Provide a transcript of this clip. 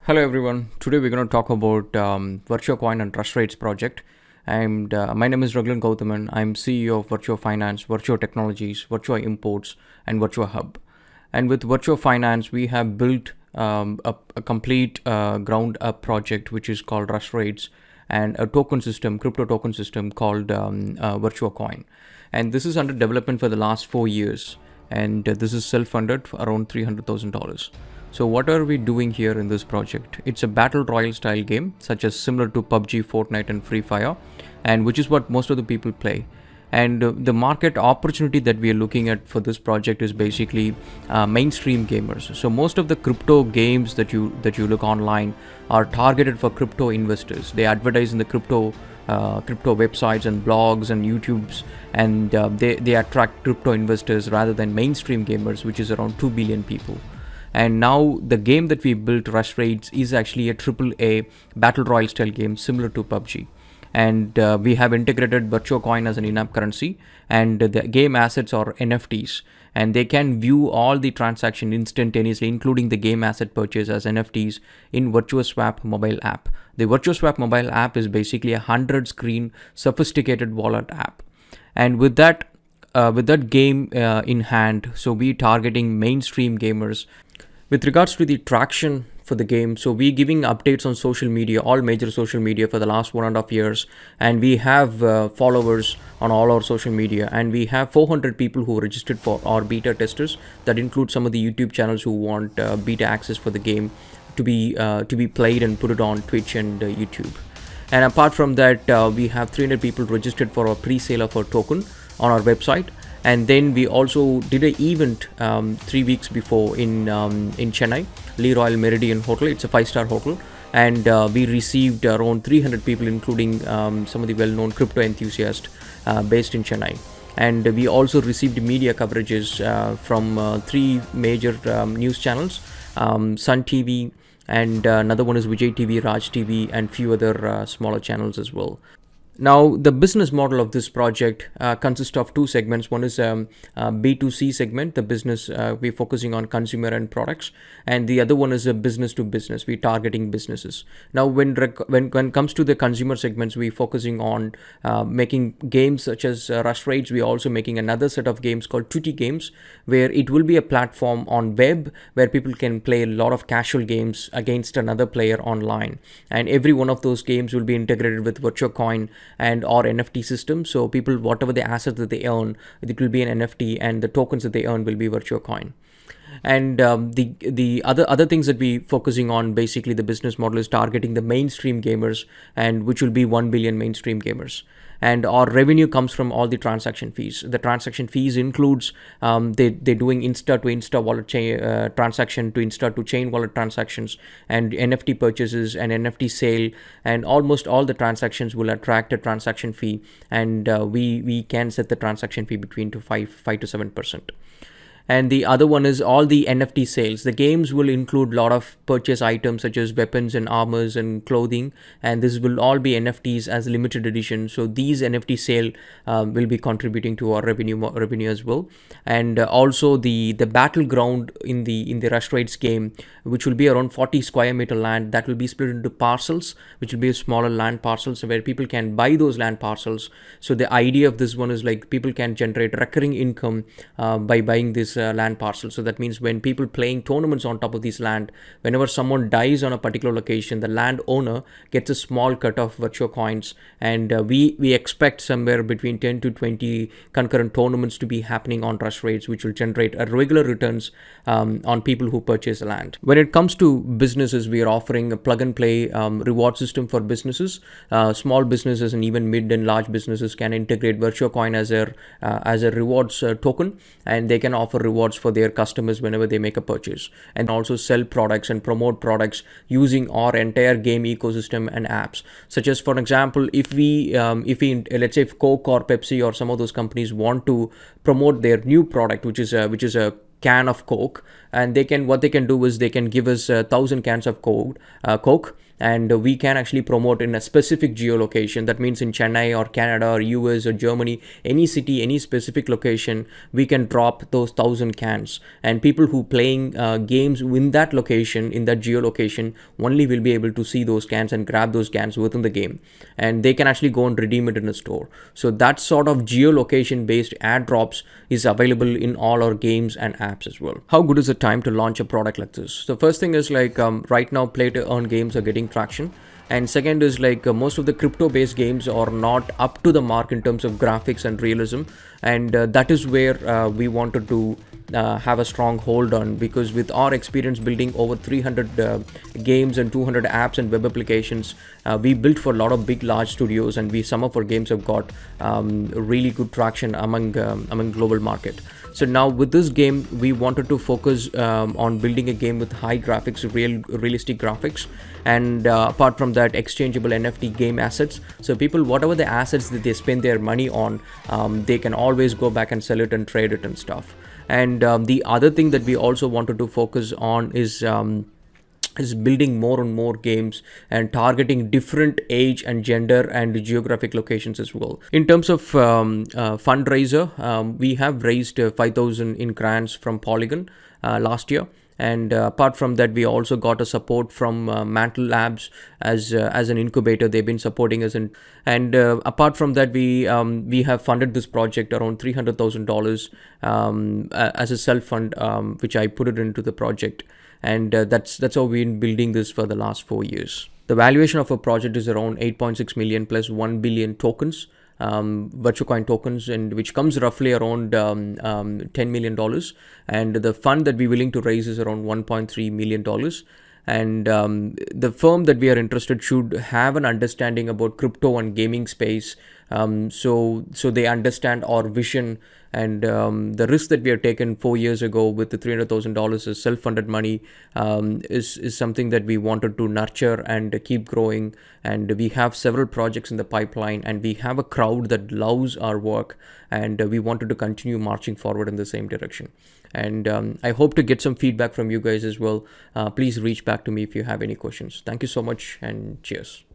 Hello everyone. Today we're going to talk about VirtuoCoin and Trust Rates project. And my name is Raghulan Gauthaman. I'm CEO of Virtuo Finance, Virtuo Technologies, Virtuo Imports, and Virtuo Hub. And with Virtuo Finance, we have built a complete ground up project which is called Trust Rates and a token system, crypto token system called VirtuoCoin. And this is under development for the last 4 years. And this is self-funded for around $300,000. So what are we doing here in this project? It's a battle royale style game, such as similar to PUBG, Fortnite and Free Fire, and which is what most of the people play. And the market opportunity that we are looking at for this project is basically mainstream gamers. So most of the crypto games that you look online are targeted for crypto investors. They advertise in the crypto websites and blogs and YouTubes, and they attract crypto investors rather than mainstream gamers, which is around 2 billion people. And now the game that we built, Trust Rates, is actually a AAA battle royale style game similar to PUBG. And we have integrated VirtuoCoin as an in-app currency, and the game assets are NFTs, and they can view all the transaction instantaneously, including the game asset purchase as NFTs in VirtuoSwap mobile app. The VirtuoSwap mobile app is basically a 100-screen sophisticated wallet app. And with that game in hand, so we targeting mainstream gamers. With regards to the traction for the game, so we're giving updates on social media, all major social media for the last 1.5 years, and we have followers on all our social media, and we have 400 people who registered for our beta testers. That includes some of the YouTube channels who want beta access for the game to be played and put it on Twitch and YouTube. And apart from that, we have 300 people registered for our pre-sale of our token on our website. And then we also did an event 3 weeks before in Chennai, Lee Royal Meridian Hotel. It's a 5-star hotel, and we received around 300 people, including some of the well-known crypto enthusiasts based in Chennai. And we also received media coverages from 3 major news channels, Sun TV, and another one is Vijay TV, Raj TV, and few other smaller channels as well. Now, the business model of this project consists of 2 segments. One is B2C segment, the business we're focusing on consumer and products, and the other one is a business to business. We're targeting businesses. Now, when it comes to the consumer segments, we're focusing on making games such as Rush Raids. We're also making another set of games called Tutti Games, where it will be a platform on web where people can play a lot of casual games against another player online. And every one of those games will be integrated with VirtuoCoin and or NFT system. So people, whatever the assets that they earn, it will be an NFT, and the tokens that they earn will be VirtuoCoin. And the other things that we focusing on, basically the business model is targeting the mainstream gamers, and which will be 1 billion mainstream gamers. And our revenue comes from all the transaction fees. The transaction fees includes they're doing Insta to Insta wallet transaction to Insta to chain wallet transactions, and NFT purchases and NFT sale, and almost all the transactions will attract a transaction fee, and we can set the transaction fee between 5 to 7%. And the other one is all the NFT sales. The games will include a lot of purchase items such as weapons and armors and clothing, and this will all be NFTs as limited edition. So these NFT sale will be contributing to our revenue as well. And also the battleground in the Rush Raids game, which will be around 40 square meter land, that will be split into parcels, which will be smaller land parcels where people can buy those land parcels. So the idea of this one is like people can generate recurring income by buying this land parcel. So that means when people playing tournaments on top of this land, whenever someone dies on a particular location, the land owner gets a small cut of VirtuoCoins, and we expect somewhere between 10 to 20 concurrent tournaments to be happening on Rush Raids, which will generate a regular returns on people who purchase land. When it comes to businesses, we are offering a plug and play reward system for businesses. Small businesses and even mid and large businesses can integrate VirtuoCoin as a rewards token, and they can offer rewards for their customers whenever they make a purchase, and also sell products and promote products using our entire game ecosystem and apps. Such as, for example, if we let's say if Coke or Pepsi or some of those companies want to promote their new product, which is a can of Coke, and what they can do is they can give us 1,000 cans of Coke, and we can actually promote in a specific geolocation. That means in Chennai or Canada or US or Germany, any city, any specific location, we can drop those 1,000 cans, and people who playing games in that location, in that geolocation, only will be able to see those cans and grab those cans within the game, and they can actually go and redeem it in a store. So that sort of geolocation based ad drops is available in all our games and apps as well. How good is the time to launch a product like this? So first thing is like right now play to earn games are getting traction, and second is like most of the crypto based games are not up to the mark in terms of graphics and realism, and that is where we wanted to have a strong hold on, because with our experience building over 300 games and 200 apps and web applications, we built for a lot of big large studios, and some of our games have got really good traction among global market. So now with this game, we wanted to focus on building a game with high graphics, realistic graphics, and apart from that, exchangeable NFT game assets. So people, whatever the assets that they spend their money on, they can always go back and sell it and trade it and stuff. And the other thing that we also wanted to focus on is building more and more games and targeting different age and gender and geographic locations as well. In terms of fundraiser, we have raised 5,000 in grants from Polygon last year. And apart from that, we also got a support from Mantle Labs as an incubator. They've been supporting us, and apart from that, we have funded this project around $300,000 as a self fund, which I put it into the project, and that's how we've been building this for the last 4 years. The valuation of a project is around 8.6 million plus 1 billion tokens. VirtuaCoin tokens, and which comes roughly around $10 million, and the fund that we're willing to raise is around $1.3 million. And the firm that we are interested should have an understanding about crypto and gaming space, so they understand our vision, and the risk that we have taken 4 years ago with the $300,000 as self-funded money is something that we wanted to nurture and keep growing. And we have several projects in the pipeline, and we have a crowd that loves our work, and we wanted to continue marching forward in the same direction. And I hope to get some feedback from you guys as well. Please reach back to me if you have any questions. Thank you so much, and cheers.